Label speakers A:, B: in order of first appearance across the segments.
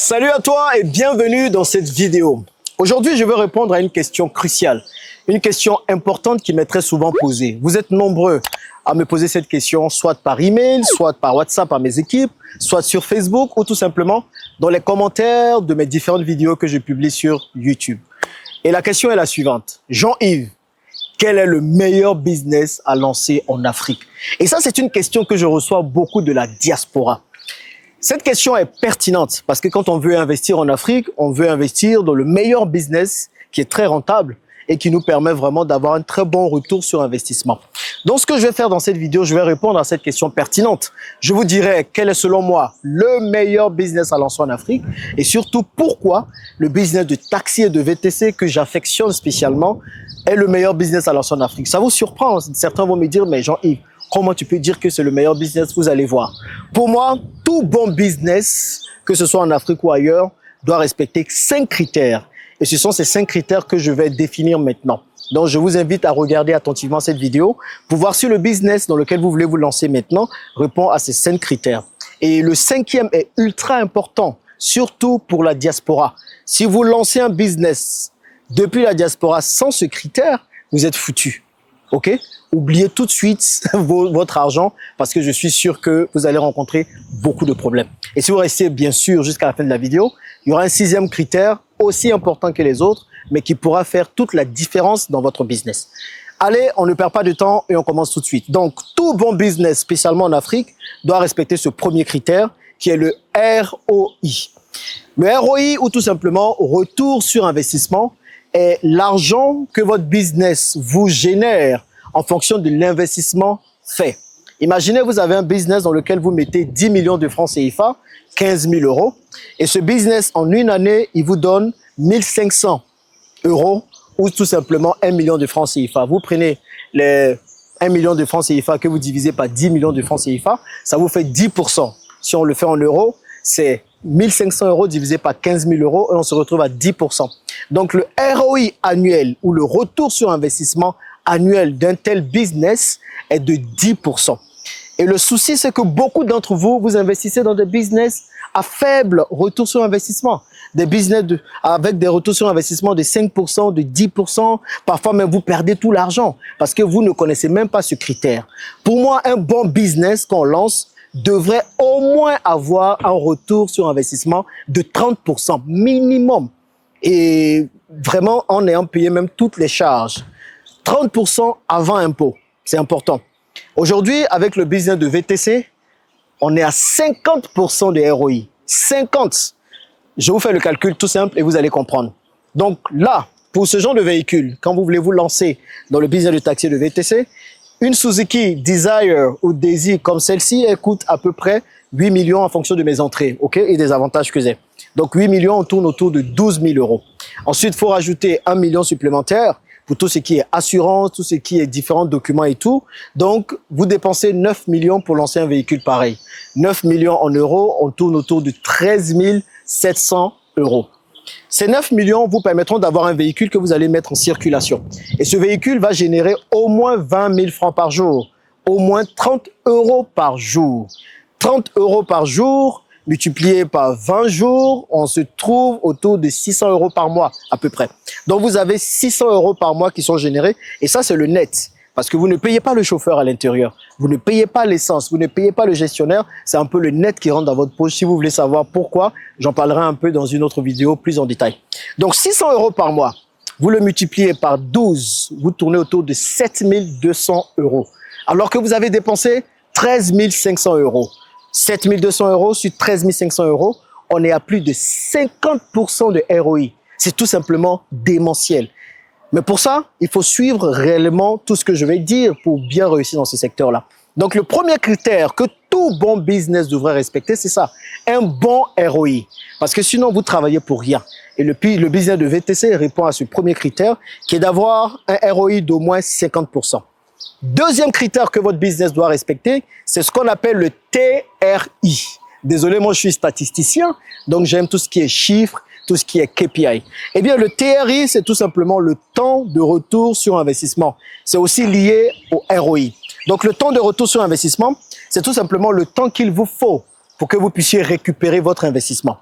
A: Salut à toi et bienvenue dans cette vidéo. Aujourd'hui, je vais répondre à une question cruciale, une question importante qui m'est très souvent posée. Vous êtes nombreux à me poser cette question, soit par email, soit par WhatsApp à mes équipes, soit sur Facebook ou tout simplement dans les commentaires de mes différentes vidéos que je publie sur YouTube. Et la question est la suivante. Jean-Yves, quel est le meilleur business à lancer en Afrique? Et ça, c'est une question que je reçois beaucoup de la diaspora. Cette question est pertinente parce que quand on veut investir en Afrique, on veut investir dans le meilleur business qui est très rentable et qui nous permet vraiment d'avoir un très bon retour sur investissement. Donc, ce que je vais faire dans cette vidéo, je vais répondre à cette question pertinente. Je vous dirai quel est selon moi le meilleur business à lancer en Afrique et surtout pourquoi le business de taxi et de VTC que j'affectionne spécialement est le meilleur business à lancer en Afrique. Ça vous surprend, certains vont me dire, mais Jean-Yves, comment tu peux dire que c'est le meilleur business? Vous allez voir. Pour moi, tout bon business, que ce soit en Afrique ou ailleurs, doit respecter 5 critères. Et ce sont ces 5 critères que je vais définir maintenant. Donc, je vous invite à regarder attentivement cette vidéo pour voir si le business dans lequel vous voulez vous lancer maintenant répond à ces 5 critères. Et le 5e est ultra important, surtout pour la diaspora. Si vous lancez un business depuis la diaspora sans ce critère, vous êtes foutu. OK? Oubliez tout de suite votre argent parce que je suis sûr que vous allez rencontrer beaucoup de problèmes. Et si vous restez bien sûr jusqu'à la fin de la vidéo, il y aura un 6e critère aussi important que les autres, mais qui pourra faire toute la différence dans votre business. Allez, on ne perd pas de temps et on commence tout de suite. Donc, tout bon business, spécialement en Afrique, doit respecter ce premier critère qui est le ROI. Le ROI, ou tout simplement retour sur investissement, est l'argent que votre business vous génère en fonction de l'investissement fait. Imaginez, vous avez un business dans lequel vous mettez 10 millions de francs CFA, 15 000 euros, et ce business, en une année, il vous donne 1 500 euros ou tout simplement 1 million de francs CFA. Vous prenez les 1 million de francs CFA que vous divisez par 10 millions de francs CFA, ça vous fait 10%. Si on le fait en euros, c'est 1 500 euros divisé par 15 000 euros et on se retrouve à 10%. Donc, le ROI annuel ou le retour sur investissement annuel d'un tel business est de 10%. Et le souci, c'est que beaucoup d'entre vous, vous investissez dans des business à faible retour sur investissement. Des business avec des retours sur investissement de 5%, de 10%. Parfois même, vous perdez tout l'argent parce que vous ne connaissez même pas ce critère. Pour moi, un bon business qu'on lance devrait au moins avoir un retour sur investissement de 30% minimum. Et vraiment, en ayant payé même toutes les charges. 30% avant impôt, c'est important. Aujourd'hui, avec le business de VTC, on est à 50% de ROI. 50. Je vous fais le calcul tout simple et vous allez comprendre. Donc là, pour ce genre de véhicule, quand vous voulez vous lancer dans le business de taxi et de VTC, une Suzuki Desire ou Daisy comme celle-ci, elle coûte à peu près 8 millions en fonction de mes entrées, OK, et des avantages que j'ai. Donc 8 millions, on tourne autour de 12 000 euros. Ensuite, il faut rajouter 1 million supplémentaire pour tout ce qui est assurance, tout ce qui est différents documents et tout. Donc, vous dépensez 9 millions pour lancer un véhicule pareil. 9 millions en euros, on tourne autour de 13 700 euros. Ces 9 millions vous permettront d'avoir un véhicule que vous allez mettre en circulation. Et ce véhicule va générer au moins 20 000 francs par jour, au moins 30 euros par jour. 30 euros par jour, multiplié par 20 jours, on se trouve autour de 600 euros par mois à peu près. Donc, vous avez 600 euros par mois qui sont générés et ça, c'est le net. Parce que vous ne payez pas le chauffeur à l'intérieur, vous ne payez pas l'essence, vous ne payez pas le gestionnaire. C'est un peu le net qui rentre dans votre poche. Si vous voulez savoir pourquoi, j'en parlerai un peu dans une autre vidéo plus en détail. Donc, 600 euros par mois, vous le multipliez par 12, vous tournez autour de 7 200 euros. Alors que vous avez dépensé 13 500 euros. 7 200 euros sur 13 500 euros, on est à plus de 50% de ROI. C'est tout simplement démentiel. Mais pour ça, il faut suivre réellement tout ce que je vais dire pour bien réussir dans ce secteur-là. Donc, le premier critère que tout bon business devrait respecter, c'est ça, un bon ROI. Parce que sinon, vous travaillez pour rien. Et le business de VTC répond à ce premier critère, qui est d'avoir un ROI d'au moins 50%. Deuxième critère que votre business doit respecter, c'est ce qu'on appelle le TRI. Désolé, moi je suis statisticien, donc j'aime tout ce qui est chiffres, tout ce qui est KPI. Eh bien, le TRI, c'est tout simplement le temps de retour sur investissement. C'est aussi lié au ROI. Donc, le temps de retour sur investissement, c'est tout simplement le temps qu'il vous faut pour que vous puissiez récupérer votre investissement.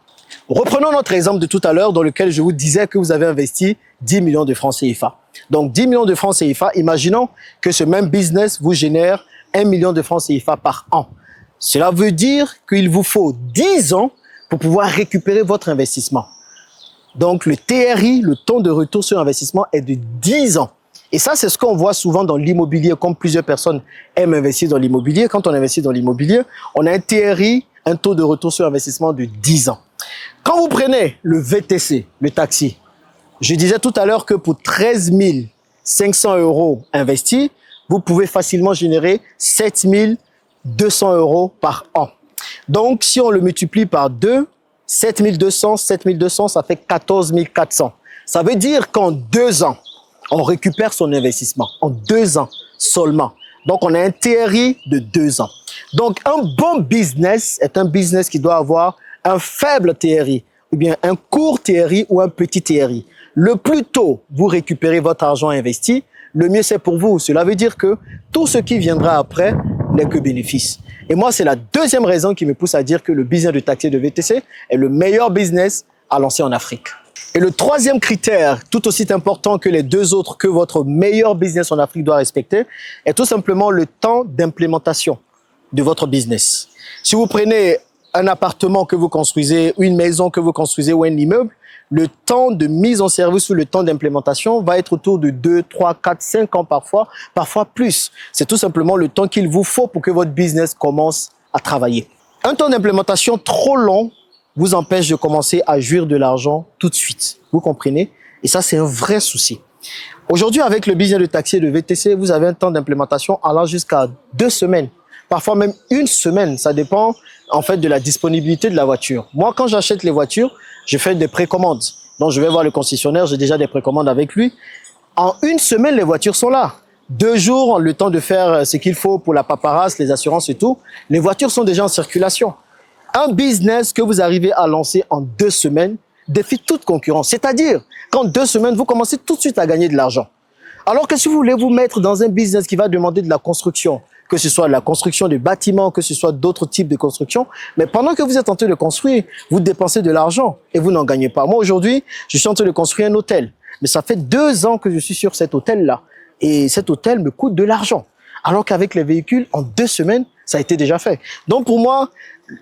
A: Reprenons notre exemple de tout à l'heure dans lequel je vous disais que vous avez investi 10 millions de francs CFA. Donc 10 millions de francs CFA, imaginons que ce même business vous génère 1 million de francs CFA par an. Cela veut dire qu'il vous faut 10 ans pour pouvoir récupérer votre investissement. Donc le TRI, le temps de retour sur investissement, est de 10 ans. Et ça, c'est ce qu'on voit souvent dans l'immobilier, comme plusieurs personnes aiment investir dans l'immobilier. Quand on investit dans l'immobilier, on a un TRI, un taux de retour sur investissement de 10 ans. Quand vous prenez le VTC, le taxi, je disais tout à l'heure que pour 13 500 € investis, vous pouvez facilement générer 7 200 € par an. Donc, si on le multiplie par 2, 7 200, ça fait 14 400. Ça veut dire qu'en 2 ans, on récupère son investissement. En 2 ans seulement. Donc, on a un TRI de 2 ans. Donc, un bon business est un business qui doit avoir un faible TRI, ou bien un court TRI ou un petit TRI. Le plus tôt vous récupérez votre argent investi, le mieux c'est pour vous. Cela veut dire que tout ce qui viendra après n'est que bénéfice. Et moi, c'est la deuxième raison qui me pousse à dire que le business de taxi de VTC est le meilleur business à lancer en Afrique. Et le troisième critère, tout aussi important que les deux autres que votre meilleur business en Afrique doit respecter, est tout simplement le temps d'implémentation de votre business. Si vous prenez un appartement que vous construisez, une maison que vous construisez ou un immeuble, le temps de mise en service ou le temps d'implémentation va être autour de 2, 3, 4, 5 ans parfois plus. C'est tout simplement le temps qu'il vous faut pour que votre business commence à travailler. Un temps d'implémentation trop long vous empêche de commencer à jouir de l'argent tout de suite. Vous comprenez? Et ça, c'est un vrai souci. Aujourd'hui, avec le business de taxi et de VTC, vous avez un temps d'implémentation allant jusqu'à 2 semaines. Parfois même 1 semaine. Ça dépend en fait de la disponibilité de la voiture. Moi, quand j'achète les voitures, je fais des précommandes. Donc, je vais voir le concessionnaire, j'ai déjà des précommandes avec lui. En 1 semaine, les voitures sont là. 2 jours, le temps de faire ce qu'il faut pour la paperasse, les assurances et tout. Les voitures sont déjà en circulation. Un business que vous arrivez à lancer en 2 semaines défie toute concurrence. C'est-à-dire qu'en 2 semaines, vous commencez tout de suite à gagner de l'argent. Alors que si vous voulez vous mettre dans un business qui va demander de la construction, que ce soit la construction de bâtiments, que ce soit d'autres types de construction, mais pendant que vous êtes en train de construire, vous dépensez de l'argent et vous n'en gagnez pas. Moi, aujourd'hui, je suis en train de construire un hôtel. Mais ça fait 2 ans que je suis sur cet hôtel-là. Et cet hôtel me coûte de l'argent. Alors qu'avec les véhicules, en 2 semaines, ça a été déjà fait. Donc pour moi,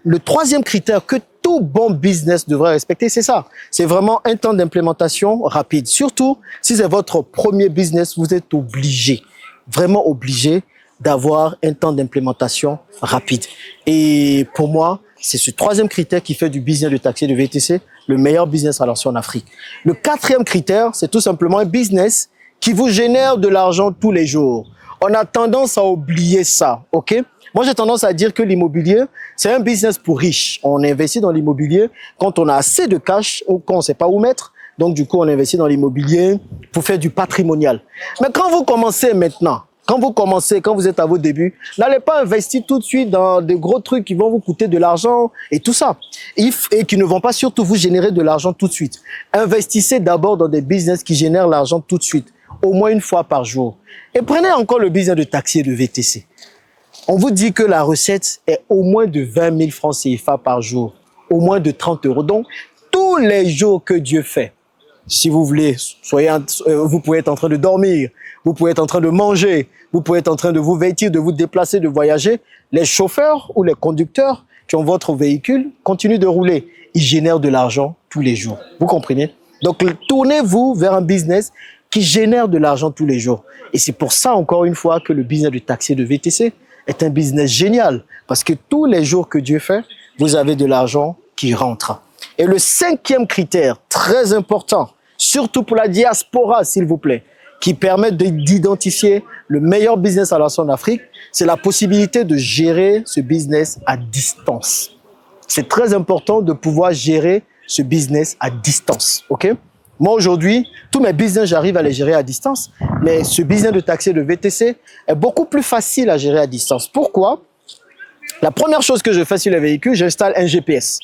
A: le troisième critère que tout bon business devrait respecter, c'est ça. C'est vraiment un temps d'implémentation rapide. Surtout, si c'est votre premier business, vous êtes obligé, vraiment obligé, d'avoir un temps d'implémentation rapide. Et pour moi, c'est ce troisième critère qui fait du business de taxi et de VTC le meilleur business à lancer en Afrique. Le quatrième critère, c'est tout simplement un business qui vous génère de l'argent tous les jours. On a tendance à oublier ça, ok? Moi, j'ai tendance à dire que l'immobilier, c'est un business pour riches. On investit dans l'immobilier quand on a assez de cash ou quand on ne sait pas où mettre. Donc, du coup, on investit dans l'immobilier pour faire du patrimonial. Mais quand vous commencez maintenant, quand vous êtes à vos débuts, n'allez pas investir tout de suite dans des gros trucs qui vont vous coûter de l'argent et tout ça. Et qui ne vont pas surtout vous générer de l'argent tout de suite. Investissez d'abord dans des business qui génèrent l'argent tout de suite, au moins 1 fois par jour. Et prenez encore le business de taxi et de VTC. On vous dit que la recette est au moins de 20 000 francs CFA par jour, au moins de 30 €. Donc, tous les jours que Dieu fait, si vous voulez, vous pouvez être en train de dormir, vous pouvez être en train de manger, vous pouvez être en train de vous vêtir, de vous déplacer, de voyager. Les chauffeurs ou les conducteurs qui ont votre véhicule continuent de rouler. Ils génèrent de l'argent tous les jours. Vous comprenez? Donc, tournez-vous vers un business qui génère de l'argent tous les jours. Et c'est pour ça, encore une fois, que le business de taxi et de VTC est un business génial. Parce que tous les jours que Dieu fait, vous avez de l'argent qui rentre. Et le 5e critère, très important, surtout pour la diaspora, s'il vous plaît, qui permet d'identifier le meilleur business à lancer en Afrique, c'est la possibilité de gérer ce business à distance. C'est très important de pouvoir gérer ce business à distance, ok? Moi, aujourd'hui, tous mes business, j'arrive à les gérer à distance, mais ce business de taxi et de VTC est beaucoup plus facile à gérer à distance. Pourquoi? La première chose que je fais sur les véhicules, j'installe un GPS.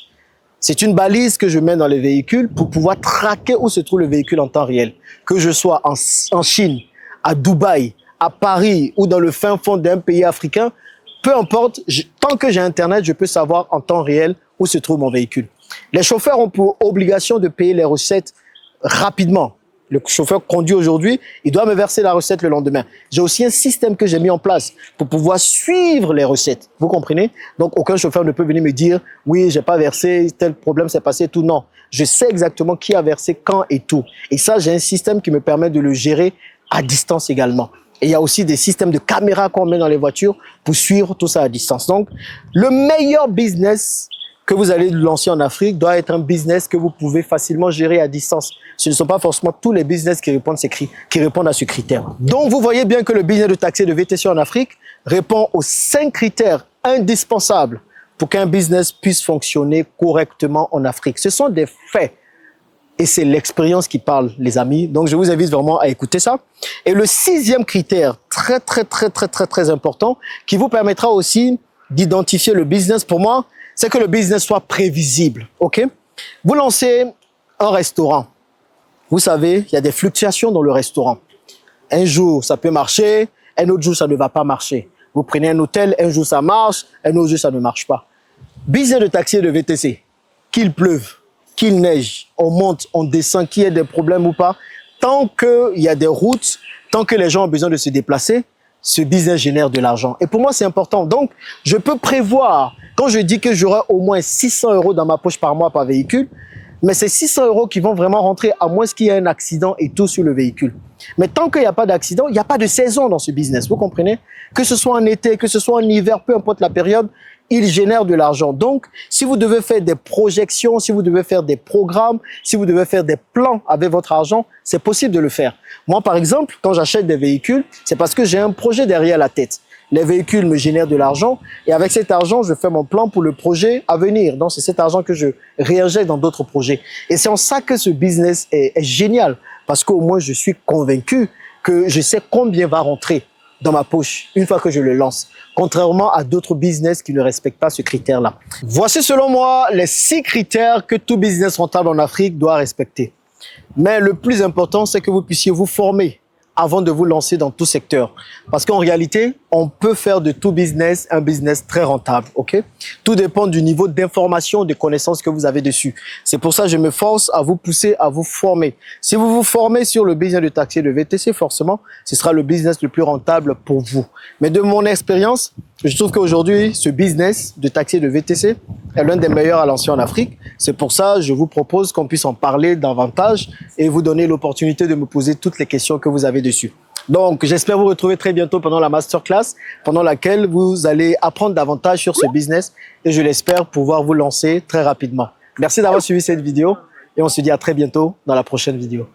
A: C'est une balise que je mets dans les véhicules pour pouvoir traquer où se trouve le véhicule en temps réel. Que je sois en Chine, à Dubaï, à Paris ou dans le fin fond d'un pays africain, peu importe, tant que j'ai Internet, je peux savoir en temps réel où se trouve mon véhicule. Les chauffeurs ont pour obligation de payer les recettes rapidement. Le chauffeur conduit aujourd'hui, il doit me verser la recette le lendemain. J'ai aussi un système que j'ai mis en place pour pouvoir suivre les recettes. Vous comprenez? Donc, aucun chauffeur ne peut venir me dire « Oui, j'ai pas versé, tel problème s'est passé, tout. » Non, je sais exactement qui a versé, quand et tout. Et ça, j'ai un système qui me permet de le gérer à distance également. Et il y a aussi des systèmes de caméras qu'on met dans les voitures pour suivre tout ça à distance. Donc, le meilleur business que vous allez lancer en Afrique doit être un business que vous pouvez facilement gérer à distance. Ce ne sont pas forcément tous les business qui répondent à ce critère. Donc, vous voyez bien que le business de taxi et de VTC en Afrique répond aux 5 critères indispensables pour qu'un business puisse fonctionner correctement en Afrique. Ce sont des faits. Et c'est l'expérience qui parle, les amis. Donc, je vous invite vraiment à écouter ça. Et le 6e critère, très important, qui vous permettra aussi d'identifier le business pour moi, c'est que le business soit prévisible, ok? Vous lancez un restaurant. Vous savez, il y a des fluctuations dans le restaurant. Un jour, ça peut marcher, un autre jour, ça ne va pas marcher. Vous prenez un hôtel, un jour, ça marche, un autre jour, ça ne marche pas. Business de taxi et de VTC, qu'il pleuve, qu'il neige, on monte, on descend, qu'il y ait des problèmes ou pas, tant qu'il y a des routes, tant que les gens ont besoin de se déplacer, ce business génère de l'argent. Et pour moi, c'est important. Donc, je peux prévoir, quand je dis que j'aurai au moins 600 € dans ma poche par mois par véhicule, mais c'est 600 € qui vont vraiment rentrer à moins qu'il y ait un accident et tout sur le véhicule. Mais tant qu'il n'y a pas d'accident, il n'y a pas de saison dans ce business. Vous comprenez? Que ce soit en été, que ce soit en hiver, peu importe la période, il génère de l'argent. Donc, si vous devez faire des projections, si vous devez faire des programmes, si vous devez faire des plans avec votre argent, c'est possible de le faire. Moi, par exemple, quand j'achète des véhicules, c'est parce que j'ai un projet derrière la tête. Les véhicules me génèrent de l'argent et avec cet argent, je fais mon plan pour le projet à venir. Donc, c'est cet argent que je réinjecte dans d'autres projets. Et c'est en ça que ce business est génial parce qu'au moins, je suis convaincu que je sais combien va rentrer dans ma poche une fois que je le lance, contrairement à d'autres business qui ne respectent pas ce critère-là. Voici selon moi les 6 critères que tout business rentable en Afrique doit respecter. Mais le plus important, c'est que vous puissiez vous former avant de vous lancer dans tout secteur. Parce qu'en réalité, on peut faire de tout business un business très rentable, ok? Tout dépend du niveau d'information, de connaissances que vous avez dessus. C'est pour ça que je me force à vous pousser à vous former. Si vous vous formez sur le business de taxi et de VTC, forcément, ce sera le business le plus rentable pour vous. Mais de mon expérience, je trouve qu'aujourd'hui, ce business de taxi et de VTC est l'un des meilleurs à lancer en Afrique. C'est pour ça que je vous propose qu'on puisse en parler davantage et vous donner l'opportunité de me poser toutes les questions que vous avez dessus. Donc, j'espère vous retrouver très bientôt pendant la masterclass, pendant laquelle vous allez apprendre davantage sur ce business et je l'espère pouvoir vous lancer très rapidement. Merci d'avoir suivi cette vidéo et on se dit à très bientôt dans la prochaine vidéo.